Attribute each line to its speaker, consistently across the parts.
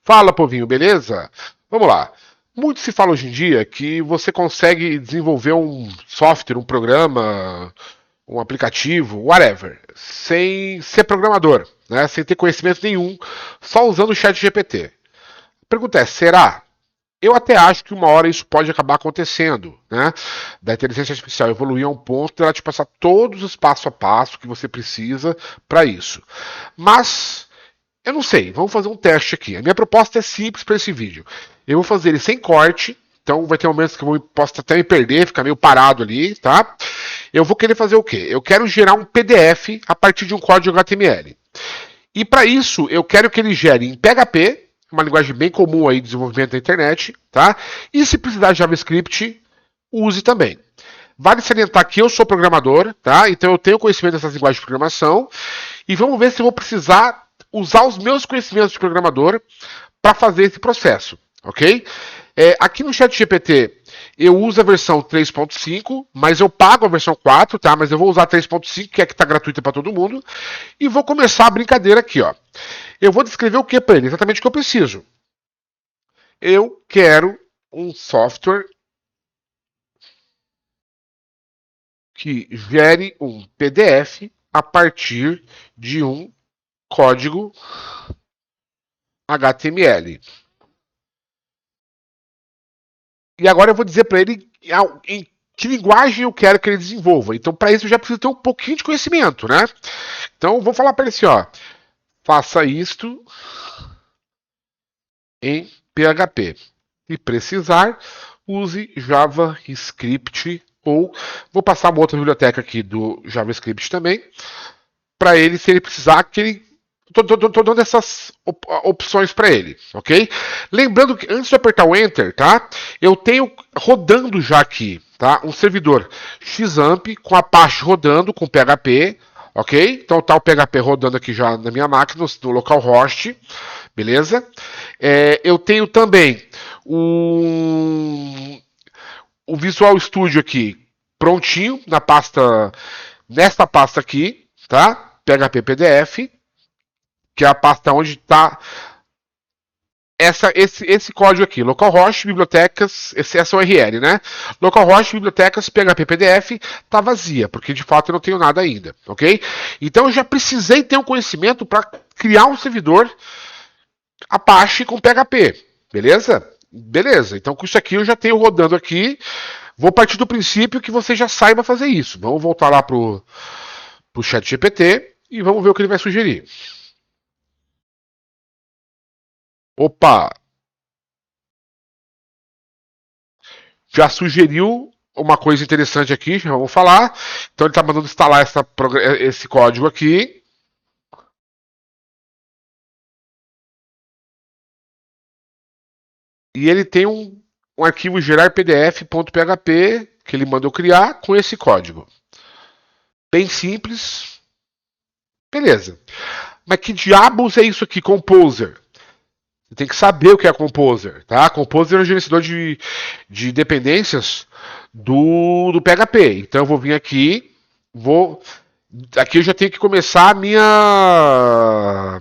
Speaker 1: Fala, povinho, beleza? Vamos lá. Muito se fala hoje em dia que você consegue desenvolver um software, um programa, um aplicativo, whatever, sem ser programador, né? Sem ter conhecimento nenhum, só usando o chat GPT. A pergunta é, será? Eu até acho que uma hora isso pode acabar acontecendo, né? Da inteligência artificial evoluir a um ponto de ela te passar todos os passo a passo que você precisa para isso. Mas eu não sei, vamos fazer um teste aqui. A minha proposta é simples para esse vídeo. Eu vou fazer ele sem corte, então vai ter momentos que eu posso até me perder, ficar meio parado ali, tá? Eu vou querer fazer o quê? Eu quero gerar um PDF a partir de um código HTML. E para isso, eu quero que ele gere em PHP, uma linguagem bem comum aí de desenvolvimento da internet, tá? E se precisar de JavaScript, use também. Vale salientar que eu sou programador, tá? Então eu tenho conhecimento dessas linguagens de programação. E vamos ver se eu vou precisar usar os meus conhecimentos de programador para fazer esse processo, ok? Aqui no ChatGPT eu uso a versão 3.5, mas eu pago a versão 4, tá? Mas eu vou usar a 3.5, que é que está gratuita para todo mundo. E vou começar a brincadeira aqui, ó. Eu vou descrever o que para ele, exatamente o que eu preciso. Eu quero um software que gere um PDF a partir de um código HTML. E agora eu vou dizer para ele em que linguagem eu quero que ele desenvolva. Então, para isso, eu já preciso ter um pouquinho de conhecimento, né? Então, vou falar para ele assim, ó. Faça isto em PHP. Se precisar, use JavaScript ou vou passar uma outra biblioteca aqui do JavaScript também, para ele, se ele precisar, que ele tô dando essas opções para ele, ok? Lembrando que antes de apertar o Enter, tá? Eu tenho rodando já aqui, tá? Um servidor XAMPP com Apache rodando com PHP, ok? Então tá o PHP rodando aqui já na minha máquina, no localhost, beleza? Eu tenho também o Visual Studio aqui prontinho na pasta, nesta pasta aqui, tá? PHP PDF, que é a pasta onde está esse código aqui, localhost, bibliotecas, essa URL, né? Localhost, bibliotecas, PHP PDF, tá vazia, porque de fato eu não tenho nada ainda, ok? Então eu já precisei ter um conhecimento para criar um servidor Apache com PHP, beleza? Beleza, então com isso aqui eu já tenho rodando aqui. Vou partir do princípio que você já saiba fazer isso. Vamos voltar lá pro chat GPT e vamos ver o que ele vai sugerir. Opa, já sugeriu uma coisa interessante aqui, já vamos falar. Então ele está mandando instalar esse código aqui. E ele tem um arquivo gerar pdf.php que ele mandou criar com esse código. Bem simples. Beleza. Mas que diabos é isso aqui, Composer? Você tem que saber o que é Composer, tá? Composer é um gerenciador de dependências do PHP. Então eu vou vir aqui, aqui eu já tenho que começar a minha.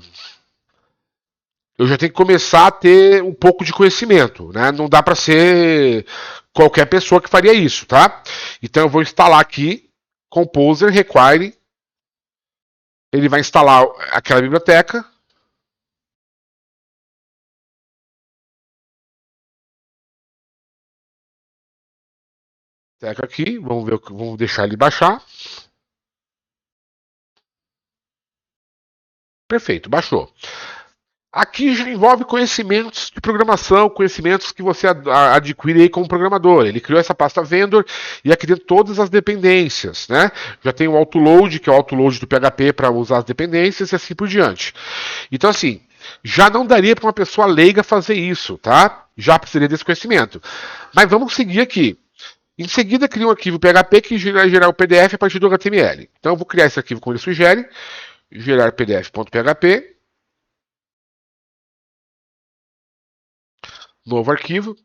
Speaker 1: Eu já tenho que começar a ter um pouco de conhecimento, né? Não dá para ser qualquer pessoa que faria isso, tá? Então eu vou instalar aqui Composer Require. Ele vai instalar aquela biblioteca. Aqui, vamos ver, vamos deixar ele baixar. Perfeito, baixou. Aqui já envolve conhecimentos de programação, conhecimentos que você adquire aí como programador. Ele criou essa pasta vendor e aqui dentro todas as dependências, né? Já tem o autoload, que é o autoload do PHP para usar as dependências e assim por diante. Então assim, já não daria para uma pessoa leiga fazer isso, tá? Já precisaria desse conhecimento. Mas vamos seguir aqui. Em seguida, cria um arquivo PHP que vai gerar o PDF a partir do HTML. Então eu vou criar esse arquivo como ele sugere, gerar pdf.php. Novo arquivo,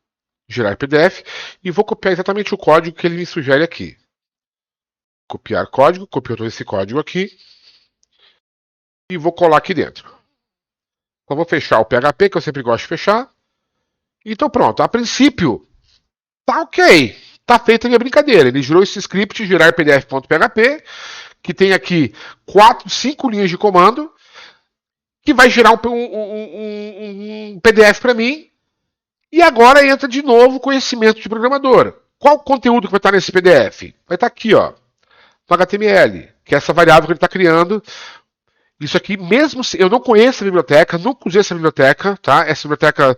Speaker 1: gerar PDF, e vou copiar exatamente o código que ele me sugere aqui. Copiar código, copio todo esse código aqui, e vou colar aqui dentro. Só vou fechar o PHP, que eu sempre gosto de fechar. Então pronto, a princípio, tá ok. Tá feita a minha brincadeira. Ele gerou esse script, gerar pdf.php, que tem aqui 5 linhas de comando, que vai gerar um PDF para mim. E agora entra de novo conhecimento de programador. Qual o conteúdo que vai estar nesse PDF? Vai estar aqui, ó, no HTML, que é essa variável que ele está criando. Isso aqui, mesmo se eu não conheço a biblioteca, nunca usei essa biblioteca, tá? Essa biblioteca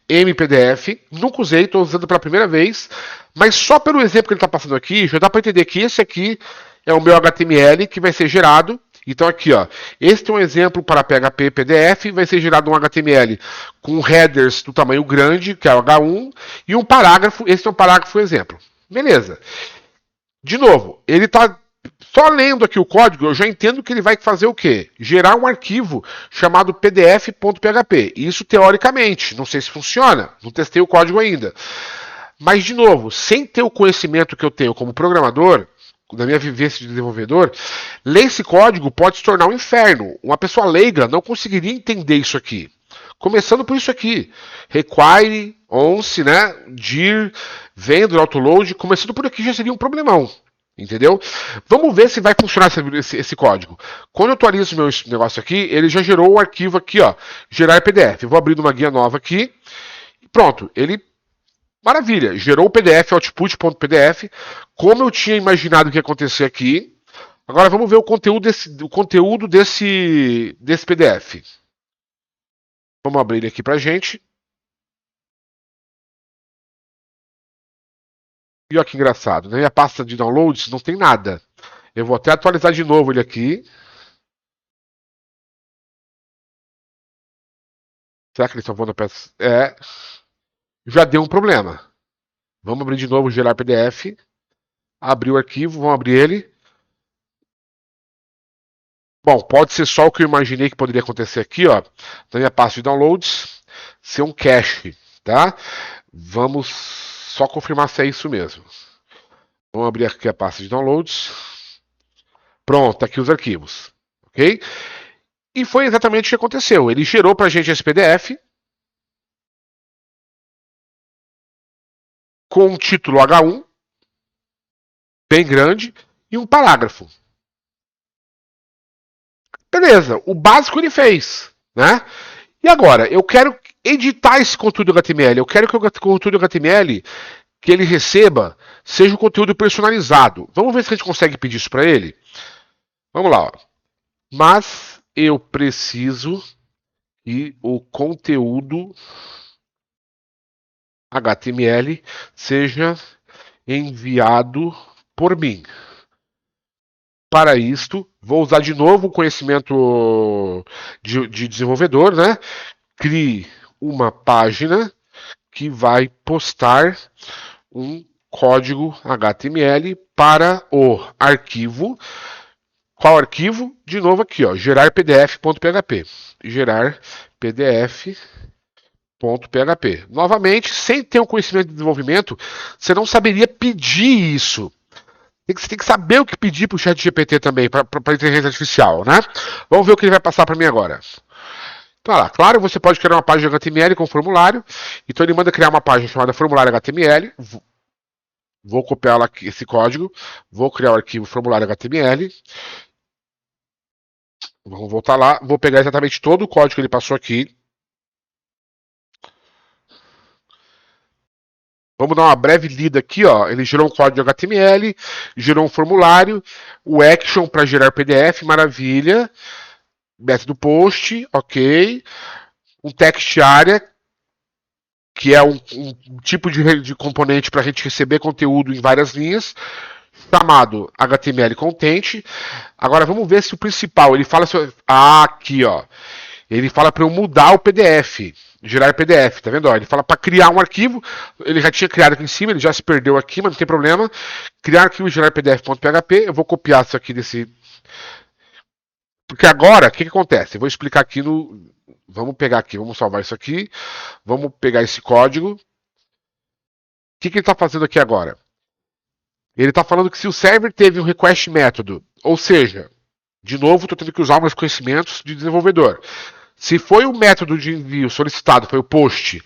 Speaker 1: MPDF, nunca usei, estou usando pela primeira vez, mas só pelo exemplo que ele está passando aqui, já dá para entender que esse aqui é o meu HTML que vai ser gerado. Então aqui, ó, este é um exemplo para PHP PDF, vai ser gerado um HTML com headers do tamanho grande, que é o H1, e um parágrafo, esse é um parágrafo exemplo. Beleza. De novo, ele está só lendo aqui o código, eu já entendo que ele vai fazer o quê? Gerar um arquivo chamado pdf.php. Isso teoricamente, não sei se funciona, não testei o código ainda. Mas, de novo, sem ter o conhecimento que eu tenho como programador, da minha vivência de desenvolvedor, ler esse código pode se tornar um inferno. Uma pessoa leiga não conseguiria entender isso aqui. Começando por isso aqui. Require, once, né? Dir, vendor, autoload. Começando por aqui já seria um problemão. Entendeu? Vamos ver se vai funcionar esse código. Quando eu atualizo o meu negócio aqui, ele já gerou o arquivo aqui, ó. Gerar PDF. Eu vou abrir uma guia nova aqui. Pronto. Ele maravilha, gerou o PDF, output.pdf, como eu tinha imaginado que ia acontecer aqui. Agora vamos ver o conteúdo desse PDF. Vamos abrir ele aqui pra gente. E olha que engraçado, na minha pasta de downloads não tem nada. Eu vou até atualizar de novo ele aqui. Será que eles estão falando a peça? É. Já deu um problema. Vamos abrir de novo, gerar PDF. Abrir o arquivo, vamos abrir ele. Bom, pode ser só o que eu imaginei que poderia acontecer aqui, ó, na minha pasta de downloads, ser um cache, tá? Vamos só confirmar se é isso mesmo. Vamos abrir aqui a pasta de downloads. Pronto, tá aqui os arquivos, ok? E foi exatamente o que aconteceu. Ele gerou pra gente esse PDF com um título H1, bem grande, e um parágrafo. Beleza, o básico ele fez, né? E agora, eu quero editar esse conteúdo HTML. Eu quero que o conteúdo HTML que ele receba seja um conteúdo personalizado. Vamos ver se a gente consegue pedir isso para ele? Vamos lá. Ó. Mas eu preciso que o conteúdo HTML seja enviado por mim. Para isto, vou usar de novo o conhecimento de desenvolvedor, né? Crie uma página que vai postar um código HTML para o arquivo. Qual arquivo? De novo aqui, ó, gerar pdf.php. Gerar pdf.php. Novamente, sem ter um conhecimento de desenvolvimento, você não saberia pedir isso. Você tem que saber o que pedir para o chat GPT também, para a inteligência artificial, né? Vamos ver o que ele vai passar para mim agora. Então, lá, claro, você pode criar uma página HTML com formulário. Então ele manda criar uma página chamada formulário HTML. Vou copiar aqui esse código. Vou criar o arquivo formulário HTML. Vamos voltar lá. Vou pegar exatamente todo o código que ele passou aqui. Vamos dar uma breve lida aqui, ó. Ele gerou um código HTML, gerou um formulário, o action para gerar PDF, maravilha. Método post, ok. Um text area, que é um tipo de componente para a gente receber conteúdo em várias linhas, chamado HTML content. Agora vamos ver se o principal, ele fala aqui, ó. Ele fala para eu mudar o PDF, gerar PDF, tá vendo? Ó, ele fala para criar um arquivo, ele já tinha criado aqui em cima, ele já se perdeu aqui, mas não tem problema. Criar arquivo gerar pdf.php, eu vou copiar isso aqui desse. Porque agora, o que acontece? Eu vou explicar aqui no. Vamos pegar aqui, vamos salvar isso aqui. Vamos pegar esse código. O que ele está fazendo aqui agora? Ele está falando que se o server teve um request método, ou seja, de novo, estou tendo que usar meus conhecimentos de desenvolvedor. Se foi o método de envio solicitado, foi o post,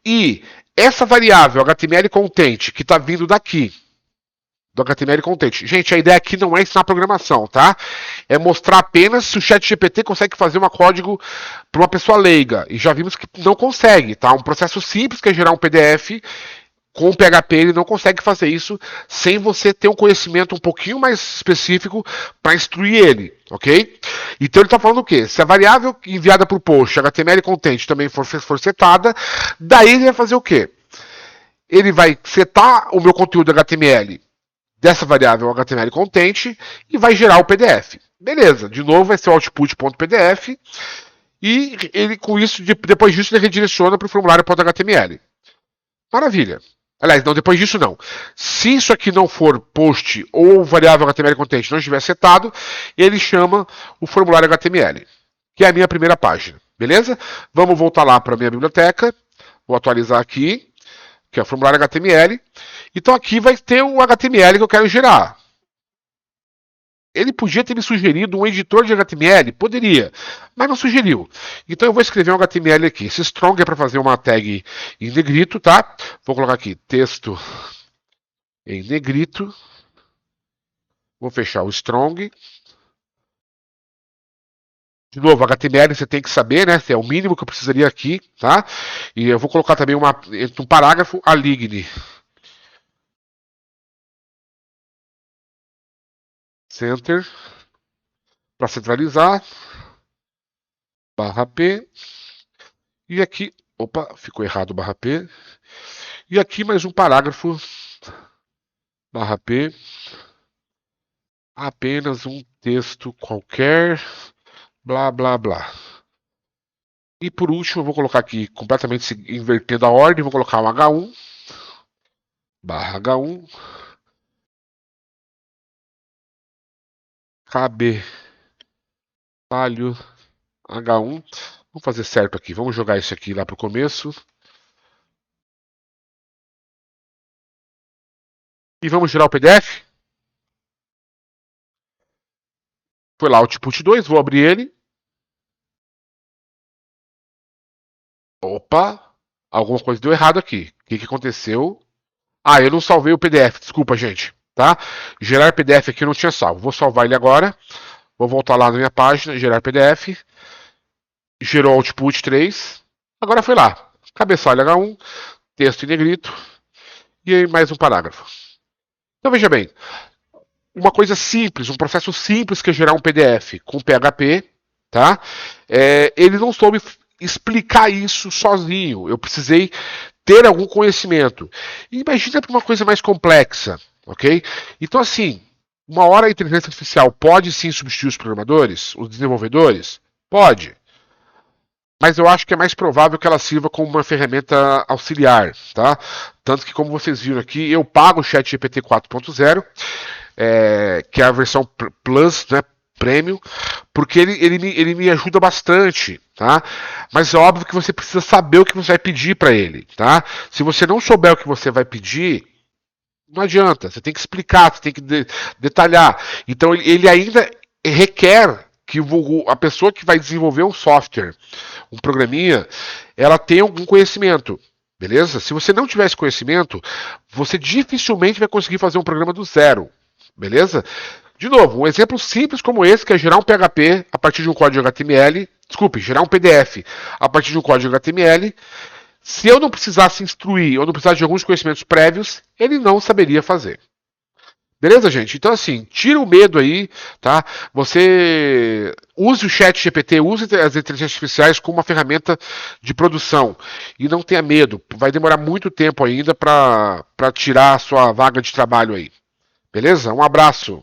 Speaker 1: e essa variável HTML content que está vindo daqui, do HTML content. Gente, a ideia aqui não é ensinar programação, tá? É mostrar apenas se o ChatGPT consegue fazer um código para uma pessoa leiga. E já vimos que não consegue, tá? Um processo simples que é gerar um PDF. Com o PHP ele não consegue fazer isso sem você ter um conhecimento um pouquinho mais específico para instruir ele, ok? Então ele está falando o quê? Se a variável enviada para o post HTML content também for setada, daí ele vai fazer o quê? Ele vai setar o meu conteúdo HTML dessa variável HTML content e vai gerar o PDF. Beleza, de novo vai ser o output.pdf e ele com isso, depois disso ele redireciona para o formulário.html. Maravilha. Aliás, não, depois disso não. Se isso aqui não for post ou variável HTML content não estiver setado, ele chama o formulário HTML, que é a minha primeira página. Beleza? Vamos voltar lá para a minha biblioteca. Vou atualizar aqui, que é o formulário HTML. Então aqui vai ter o HTML que eu quero gerar. Ele podia ter me sugerido um editor de HTML? Poderia, mas não sugeriu. Então eu vou escrever um HTML aqui. Esse strong é para fazer uma tag em negrito, tá? Vou colocar aqui texto em negrito. Vou fechar o strong. De novo, HTML você tem que saber, né? É o mínimo que eu precisaria aqui, tá? E eu vou colocar também um parágrafo aligne. Center. Para centralizar. Barra P. E aqui, opa, ficou errado barra P. E aqui mais um parágrafo, barra P. Apenas um texto qualquer, blá, blá, blá. E por último, eu vou colocar aqui, completamente invertendo a ordem, vou colocar um H1, barra H1, KB, falho, H1. Vamos fazer certo aqui, vamos jogar isso aqui lá para o começo. E vamos gerar o PDF. Foi lá o output 2, vou abrir ele. Opa, alguma coisa deu errado aqui. O que aconteceu? Ah, eu não salvei o PDF, desculpa, gente. Tá? Gerar PDF aqui eu não tinha salvo. Vou salvar ele agora. Vou voltar lá na minha página, gerar PDF. Gerou output 3. Agora foi lá. Cabeçalho H1, texto em negrito. E aí mais um parágrafo. Então veja bem. Uma coisa simples, um processo simples que é gerar um PDF com PHP. Tá? Ele não soube explicar isso sozinho. Eu precisei ter algum conhecimento. E imagina para uma coisa mais complexa, ok? Então, assim, uma hora a inteligência artificial pode sim substituir os programadores, os desenvolvedores? Pode. Mas eu acho que é mais provável que ela sirva como uma ferramenta auxiliar, tá? Tanto que, como vocês viram aqui, eu pago o ChatGPT 4.0, que é a versão Plus, né? Premium, porque ele me ajuda bastante, tá? Mas é óbvio que você precisa saber o que você vai pedir para ele, tá? Se você não souber o que você vai pedir, não adianta. Você tem que explicar, você tem que detalhar. Então ele ainda requer que a pessoa que vai desenvolver um software, um programinha, ela tenha algum conhecimento. Beleza? Se você não tiver esse conhecimento, você dificilmente vai conseguir fazer um programa do zero. Beleza? De novo, um exemplo simples como esse, que é gerar um PHP a partir de um código HTML. Desculpe, gerar um PDF a partir de um código HTML. Se eu não precisasse instruir, ou não precisasse de alguns conhecimentos prévios, ele não saberia fazer. Beleza, gente? Então, assim, tira o medo aí, tá? Você use o ChatGPT, use as inteligências artificiais como uma ferramenta de produção. E não tenha medo. Vai demorar muito tempo ainda para tirar a sua vaga de trabalho aí. Beleza? Um abraço.